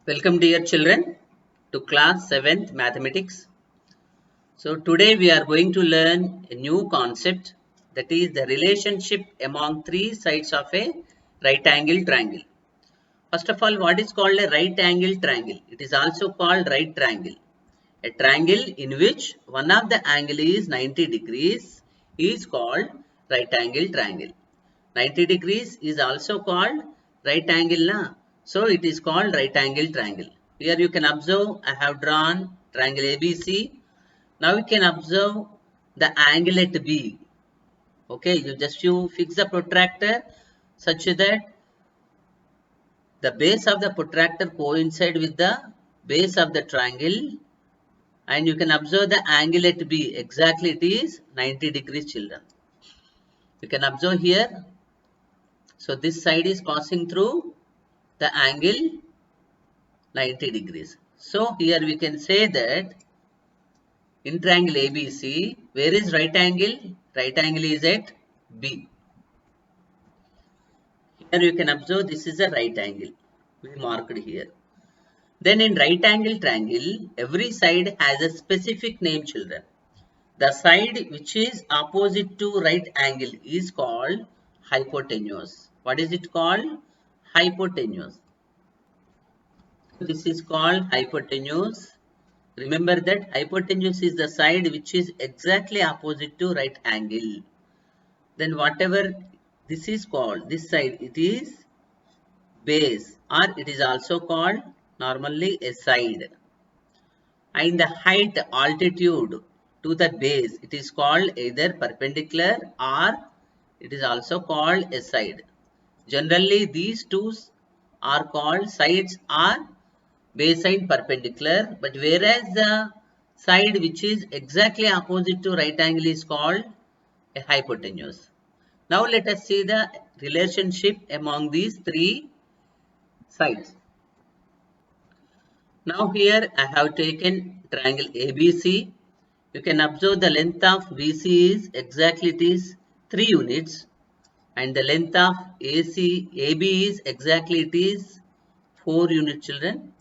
Welcome dear children to class 7th mathematics. So today we are going to learn a new concept, that is the relationship among three sides of a right angle triangle. First of all, what is called a right angle triangle? It is also called right triangle. A triangle in which one of the angle is 90 degrees is called right angle triangle. 90 degrees is also called right angle na? So it is called right angle triangle. Here you can observe I have drawn triangle ABC. Now you can observe the angle at B. Okay, you fix the protractor such that the base of the protractor coincide with the base of the triangle, and you can observe the angle at B. Exactly it is 90 degrees, children. You can observe here. So this side is passing through the angle 90 degrees. So here we can say that in triangle ABC, where is right angle? Right angle is at B. Here you can observe this is a right angle. We marked here. Then in right angle triangle, every side has a specific name, children. The side which is opposite to right angle is called hypotenuse. What is it called? Hypotenuse. This is called hypotenuse. Remember that hypotenuse is the side which is exactly opposite to right angle. Then whatever this is called, this side, it is base, or it is also called normally a side. And the height, altitude to the base, it is called either perpendicular or it is also called a side. Generally these two are called sides or base and perpendicular, but whereas the side which is exactly opposite to right angle is called a hypotenuse. Now let us see the relationship among these three sides. Now here I have taken triangle ABC. You can observe the length of BC is exactly it is 3 units, and the length of AB is exactly it is 4 units, children.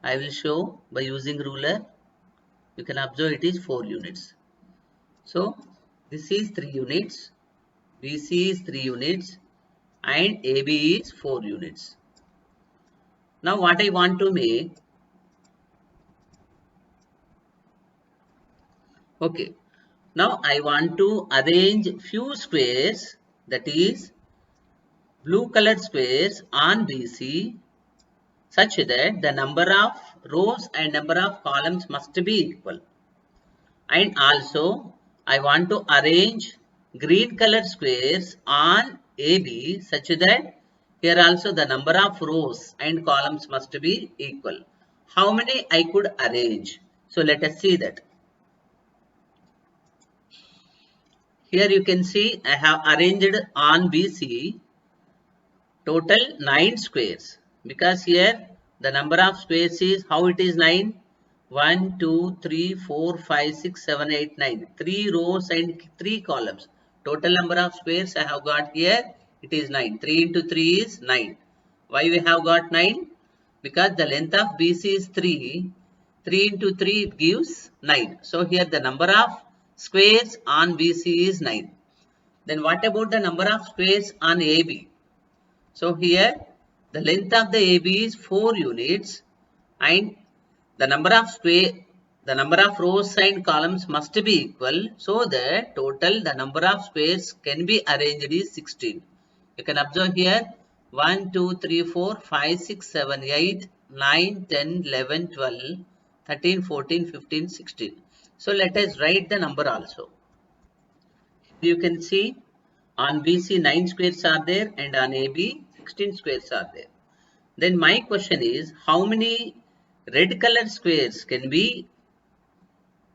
I will show by using ruler. You can observe it is 4 units. So this is 3 units, BC is 3 units, and AB is 4 units. Now what I want to make, okay, now I want to arrange few squares, that is blue colored squares on BC such that the number of rows and number of columns must be equal. And also I want to arrange green colored squares on AB such that here also the number of rows and columns must be equal. How many I could arrange? So let us see that. Here you can see I have arranged on BC total 9 squares, because here the number of squares is how it is 9. 1, 2, 3, 4, 5, 6, 7, 8, 9. 3 rows and 3 columns. Total number of squares I have got here, it is 9. 3 into 3 is 9. Why we have got 9? Because the length of BC is 3. 3 into 3 gives 9. So here the number of squares on BC is 9. Then what about the number of squares on AB? So here the length of the AB is 4 units, and the number of rows and columns must be equal, so that total the number of squares can be arranged is 16. You can observe here 1, 2, 3, 4, 5, 6, 7, 8, 9, 10, 11, 12, 13, 14, 15, 16. So let us write the number also. You can see on BC 9 squares are there and on AB 16 squares are there. Then my question is, how many red color squares can be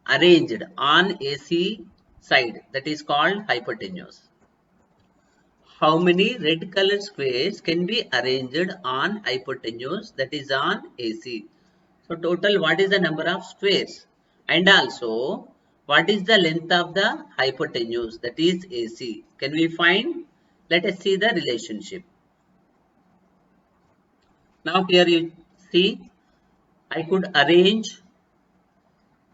arranged on AC side, that is called hypotenuse? How many red color squares can be arranged on hypotenuse, that is on AC? So total what is the number of squares, and also what is the length of the hypotenuse, that is AC? Can we find? Let us see the relationship. Now here you see I could arrange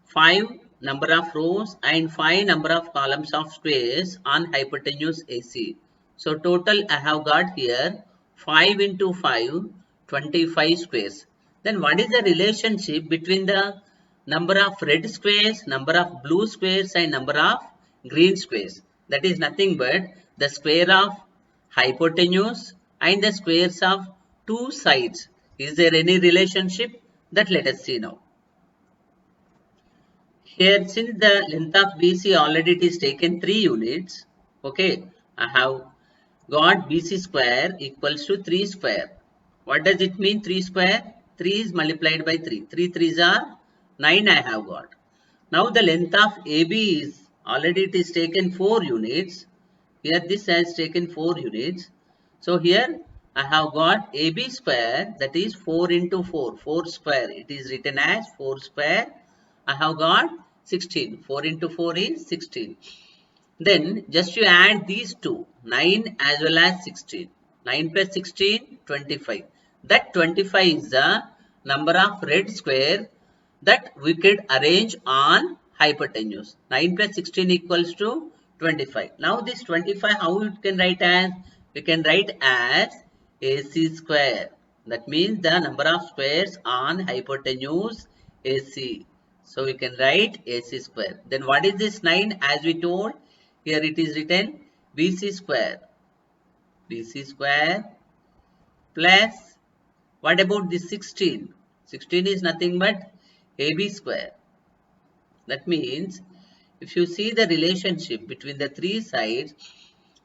5 number of rows and 5 number of columns of squares on hypotenuse AC. So total I have got here 5 into 5, 25 squares. Then what is the relationship between the number of red squares, number of blue squares and number of green squares? That is nothing but the square of hypotenuse and the squares of two sides. Is there any relationship? That let us see now. Here, since the length of BC already it is taken 3 units, okay, I have got BC square equals to 3 square. What does it mean 3 square? 3 is multiplied by 3. 3 3s are 9 I have got. Now the length of AB is already it is taken 4 units. Here this has taken 4 units. So here I have got AB square, that is 4 into 4, 4 square. It is written as 4 square. I have got 16. 4 into 4 is 16. Then just you add these two, 9 as well as 16. 9 plus 16, 25. That 25 is the number of red square that we could arrange on hypotenuse. 9 plus 16 equals to 25. Now this 25, how you can write as? We can write as AC square. That means the number of squares on hypotenuse AC. So we can write AC square. Then what is this 9? As we told, here it is written BC square. BC square plus, what about this 16? 16 is nothing but AB square. That means if you see the relationship between the three sides,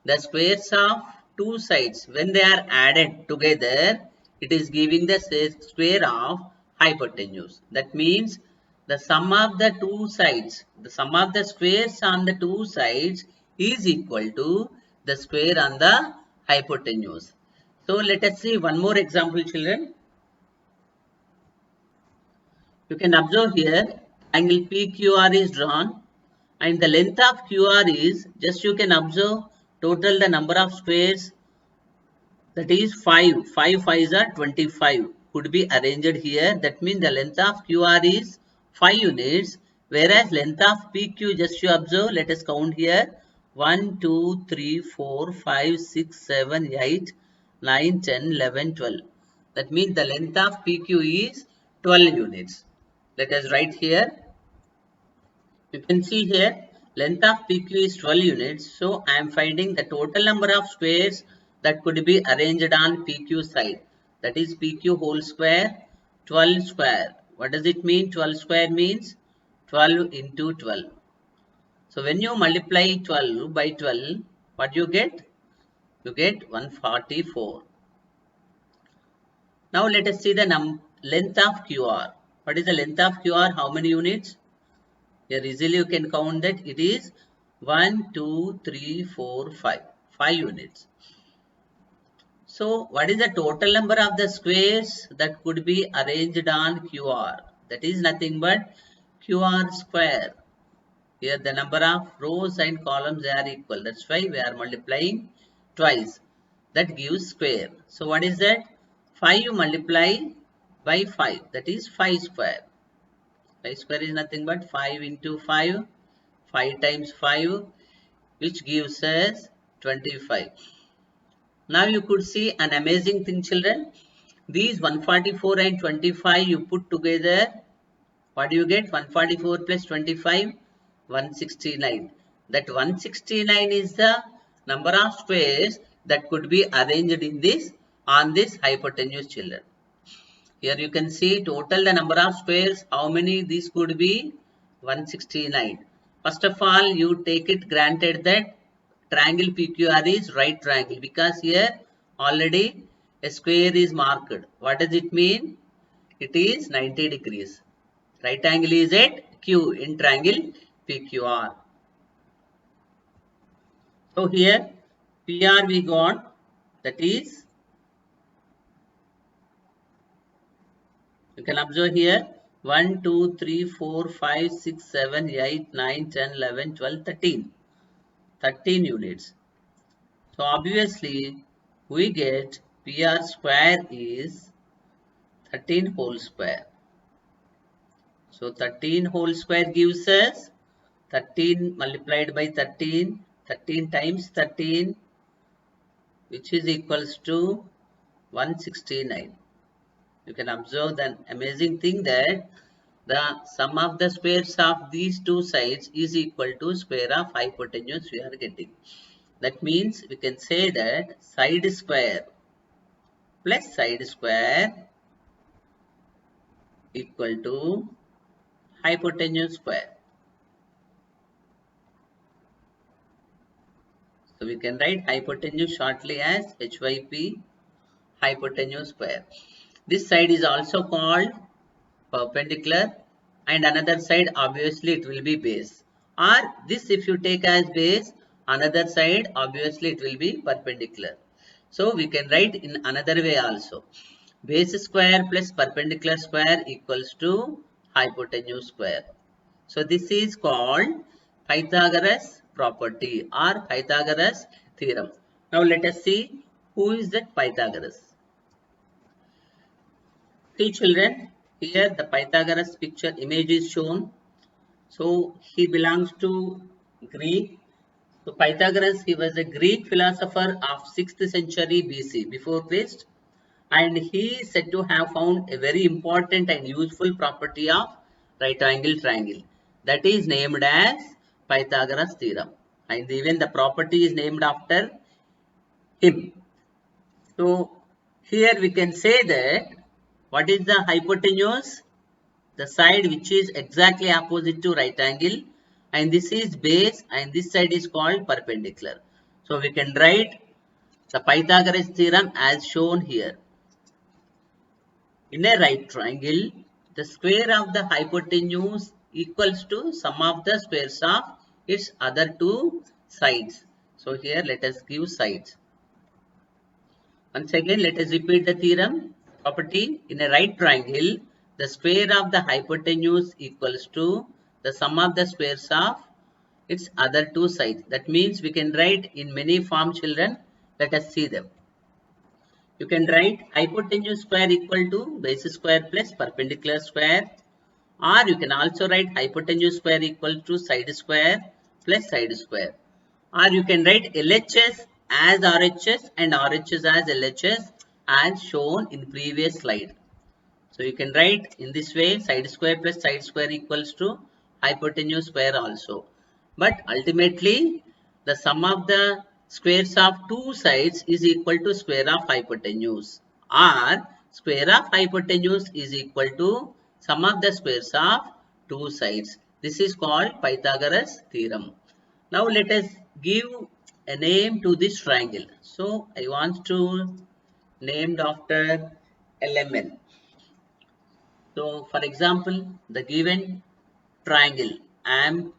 the squares of two sides, when they are added together, it is giving the square of hypotenuse. That means the sum of the two sides, the sum of the squares on the two sides is equal to the square on the hypotenuse. So let us see one more example, children. You can observe here, angle PQR is drawn and the length of QR is, just you can observe, total the number of squares, that is 5. 5 5s are 25. Could be arranged here. That means the length of QR is 5 units. Whereas length of PQ, just you observe, let us count here. 1, 2, 3, 4, 5, 6, 7, 8, 9, 10, 11, 12. That means the length of PQ is 12 units. Let us write here. You can see here length of PQ is 12 units. So I am finding the total number of squares that could be arranged on PQ side. That is PQ whole square, 12 square. What does it mean? 12 square means 12 into 12. So when you multiply 12 by 12, what you get? You get 144. Now let us see the length of QR. What is the length of QR? How many units? Here easily you can count that it is 1, 2, 3, 4, 5. 5 units. So what is the total number of the squares that could be arranged on QR? That is nothing but QR square. Here the number of rows and columns are equal. That's why we are multiplying twice. That gives square. So what is that? 5 you multiply by 5. That is 5 square. 5 square is nothing but 5 into 5. 5 times 5, which gives us 25. Now you could see an amazing thing, children. These 144 and 25 you put together. What do you get? 144 plus 25, 169. That 169 is the number of squares that could be arranged in this on this hypotenuse, children. Here you can see total the number of squares. How many these could be? 169. First of all, you take it granted that triangle PQR is right triangle, because here already a square is marked. What does it mean? It is 90 degrees. Right angle is at Q in triangle PQR. So here PR we got, that is, you can observe here 1, 2, 3, 4, 5, 6, 7, 8, 9, 10, 11, 12, 13. 13 units. So obviously we get PR square is 13 whole square. So 13 whole square gives us 13 multiplied by 13, 13 times 13, which is equals to 169. You can observe the amazing thing that the sum of the squares of these two sides is equal to square of hypotenuse we are getting. That means we can say that side square plus side square equal to hypotenuse square. So we can write hypotenuse shortly as HYP, hypotenuse square. This side is also called perpendicular, and another side obviously it will be base, or this if you take as base, another side obviously it will be perpendicular. So we can write in another way also, base square plus perpendicular square equals to hypotenuse square. So this is called Pythagoras property or Pythagoras theorem. Now let us see who is that Pythagoras. See children, here the Pythagoras picture image is shown. So he belongs to Greek. So Pythagoras, he was a Greek philosopher of 6th century BC, before Christ, and he is said to have found a very important and useful property of right angle triangle, that is named as Pythagoras theorem, and even the property is named after him. So here we can say that what is the hypotenuse? The side which is exactly opposite to right angle, and this is base, and this side is called perpendicular. So we can write the Pythagoras theorem as shown here. In a right triangle, the square of the hypotenuse equals to sum of the squares of its other two sides. So here let us give sides. Once again, let us repeat the theorem. Property, in a right triangle, the square of the hypotenuse equals to the sum of the squares of its other two sides. That means we can write in many forms, children. Let us see them. You can write hypotenuse square equal to base square plus perpendicular square, or you can also write hypotenuse square equal to side square plus side square, or you can write LHS as RHS and RHS as LHS as shown in previous slide. So you can write in this way, side square plus side square equals to hypotenuse square also. But ultimately, the sum of the squares of two sides is equal to square of hypotenuse, or square of hypotenuse is equal to sum of the squares of two sides. This is called Pythagoras theorem. Now let us give a name to this triangle. So I want to named after LMN. So for example, the given triangle I am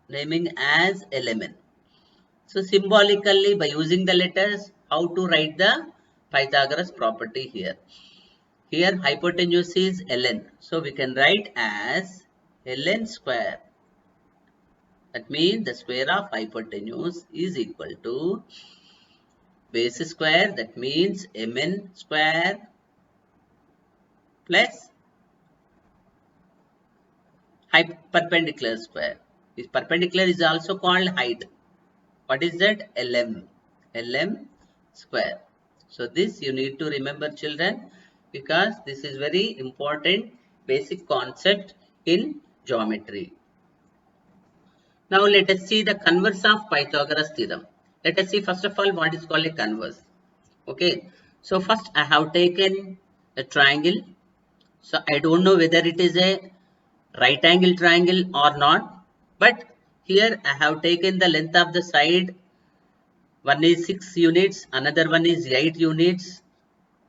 naming as LMN. So symbolically, by using the letters, how to write the Pythagoras property here. Here hypotenuse is ln. So we can write as ln square. That means the square of hypotenuse is equal to base square. That means mn square plus perpendicular square. This perpendicular is also called height. What is that? LM. LM square. So this you need to remember, children, because this is very important basic concept in geometry. Now let us see the converse of Pythagoras theorem. Let us see first of all what is called a converse. Okay. So first I have taken a triangle. So I don't know whether it is a right angle triangle or not, but here I have taken the length of the side. One is 6 units, another one is 8 units,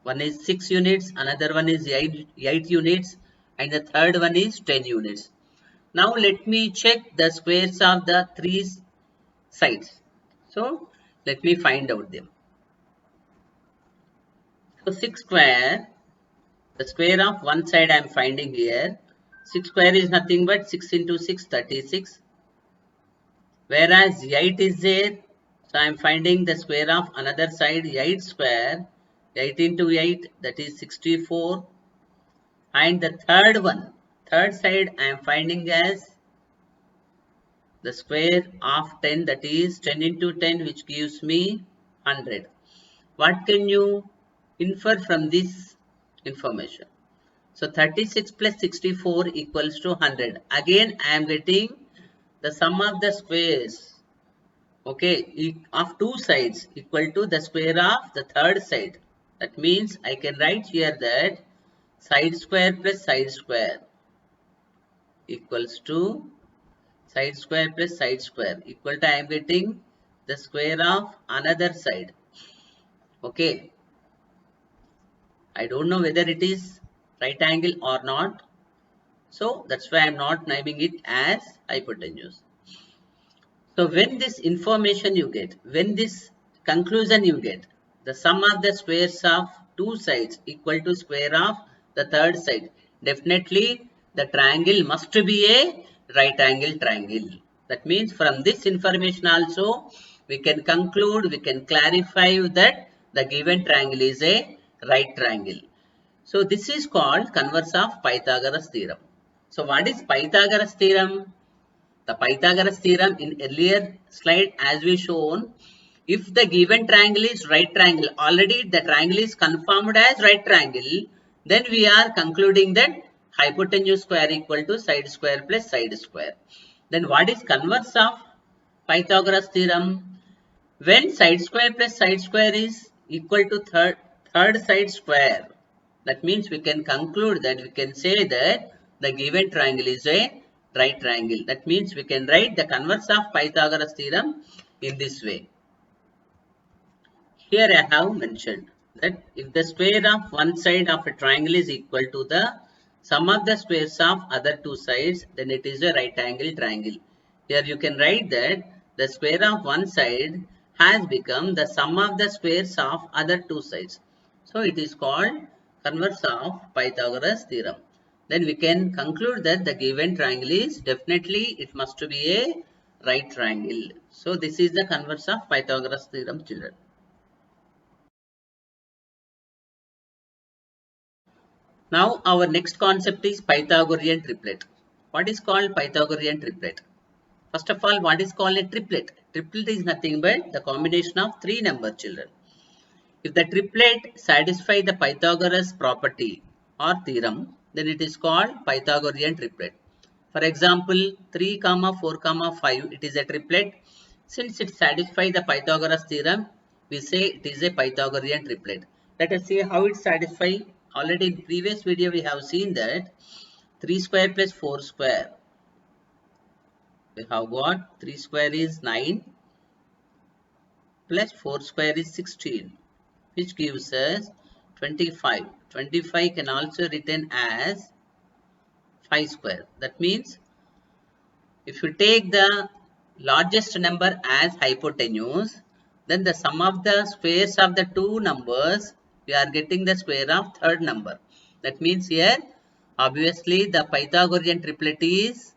one is 6 units, another one is 8 units, and the third one is 10 units. Now let me check the squares of the three sides. So let me find out them. So 6 square, the square of one side I am finding here. 6 square is nothing but 6 into 6, 36. Whereas 8 is there. So I am finding the square of another side, 8 square. 8 into 8, that is 64. And the third one, third side I am finding as the square of 10, that is 10 into 10, which gives me 100. What can you infer from this information? So 36 plus 64 equals to 100. Again I am getting the sum of the squares, okay, of two sides equal to the square of the third side. That means I can write here that side square plus side square equals to side square plus side square equal to I am getting the square of another side. Okay, I don't know whether it is right angle or not. So that's why I am not naming it as hypotenuse. So when this information you get, when this conclusion you get, the sum of the squares of two sides equal to square of the third side, definitely the triangle must be a right angle triangle. That means from this information also we can conclude, we can clarify that the given triangle is a right triangle. So this is called converse of Pythagoras theorem. So what is Pythagoras theorem? The Pythagoras theorem in earlier slide as we shown, if the given triangle is right triangle, already the triangle is confirmed as right triangle, then we are concluding that hypotenuse square equal to side square plus side square. Then what is converse of Pythagoras theorem? When side square plus side square is equal to third side square, that means we can conclude that we can say that the given triangle is a right triangle. That means we can write the converse of Pythagoras theorem in this way. Here I have mentioned that if the square of one side of a triangle is equal to the sum of the squares of other two sides, then it is a right angle triangle. Here you can write that the square of one side has become the sum of the squares of other two sides. So it is called converse of Pythagoras theorem. Then we can conclude that the given triangle is definitely it must be a right triangle. So this is the converse of Pythagoras theorem, children. Now our next concept is Pythagorean triplet. What is called Pythagorean triplet? First of all, what is called a triplet? Triplet is nothing but the combination of three number, children. If the triplet satisfies the Pythagoras property or theorem, then it is called Pythagorean triplet. For example, 3, 4, 5, it is a triplet. Since it satisfies the Pythagoras theorem, we say it is a Pythagorean triplet. Let us see how it satisfies. Already in previous video we have seen that 3 square plus 4 square. We have got 3 square is 9 plus 4 square is 16, which gives us 25. 25 can also written as 5 square. That means if you take the largest number as hypotenuse, then the sum of the squares of the two numbers, we are getting the square of third number. That means here, obviously the Pythagorean triplet is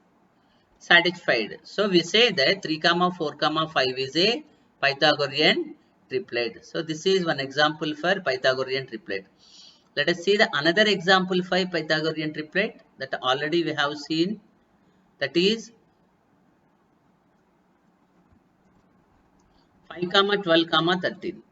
satisfied. So we say that 3, 4, 5 is a Pythagorean triplet. So this is one example for Pythagorean triplet. Let us see the another example for Pythagorean triplet that already we have seen, that is 5, 12, 13.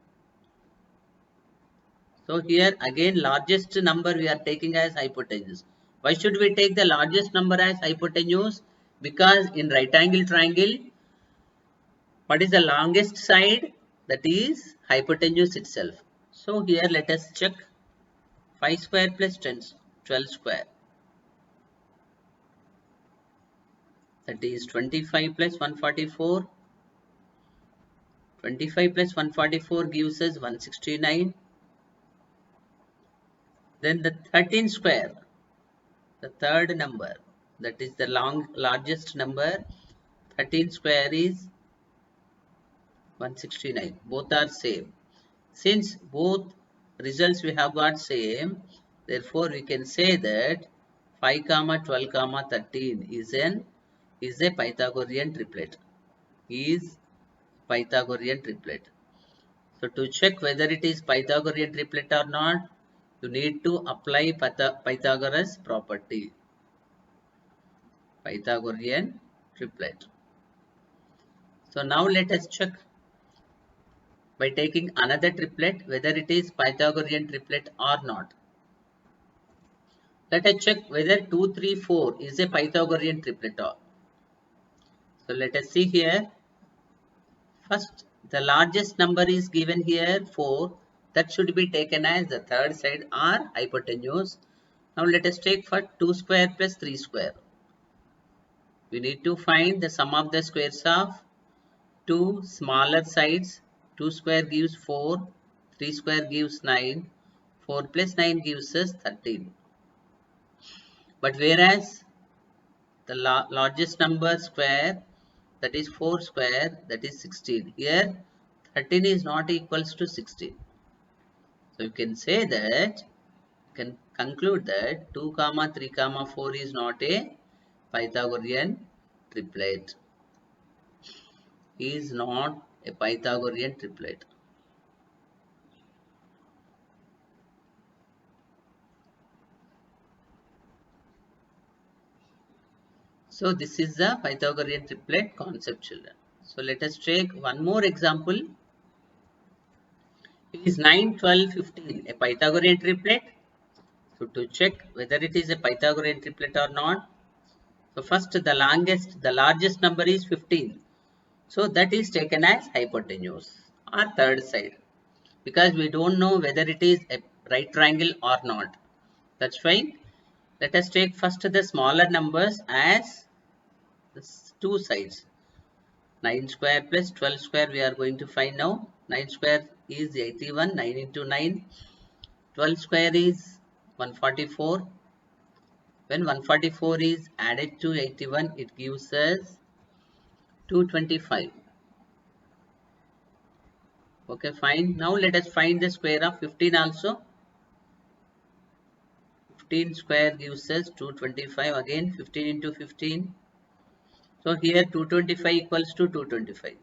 So here again largest number we are taking as hypotenuse. Why should we take the largest number as hypotenuse? Because in right angle triangle, what is the longest side? That is hypotenuse itself. So here let us check 5 square plus 12 square. That is 25 plus 144. 25 plus 144 gives us 169. Then the 13 square, the third number, that is the largest number. 13 square is 169. Both are same. Since both results we have got same, therefore we can say that 5, 12, 13 is a Pythagorean triplet. Is Pythagorean triplet. So to check whether it is Pythagorean triplet or not, you need to apply Pythagoras property. Pythagorean triplet. So now let us check by taking another triplet whether it is Pythagorean triplet or not. Let us check whether 2, 3, 4 is a Pythagorean triplet or. So let us see here. First, the largest number is given here 4. That should be taken as the third side or hypotenuse. Now let us take for 2 square plus 3 square. We need to find the sum of the squares of two smaller sides. 2 square gives 4, 3 square gives 9, 4 plus 9 gives us 13. But whereas the largest number square, that is 4 square, that is 16. Here 13 is not equals to 16. So you can say that, you can conclude that 2 comma 3 comma 4 is not a Pythagorean triplet. Is not a Pythagorean triplet. So this is the Pythagorean triplet concept, children. So let us take one more example. Is 9, 12, 15 a Pythagorean triplet? So to check whether it is a Pythagorean triplet or not. So first the largest number is 15. So that is taken as hypotenuse or third side. Because we don't know whether it is a right triangle or not. That's why let us take first the smaller numbers as two sides. 9 square plus 12 square we are going to find now. 9 square is 81. 9 into 9. 12 square is 144. When 144 is added to 81, it gives us 225. Okay, fine. Now let us find the square of 15 also. 15 square gives us 225. Again 15 into 15. So here 225 equals to 225.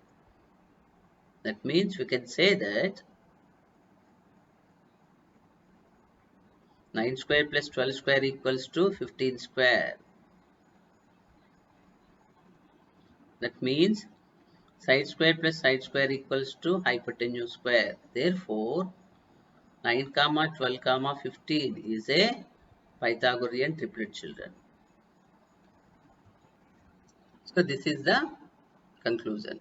That means we can say that 9 square plus 12 square equals to 15 square. That means side square plus side square equals to hypotenuse square. Therefore, 9 comma 12 comma 15 is a Pythagorean triplet, children. So this is the conclusion.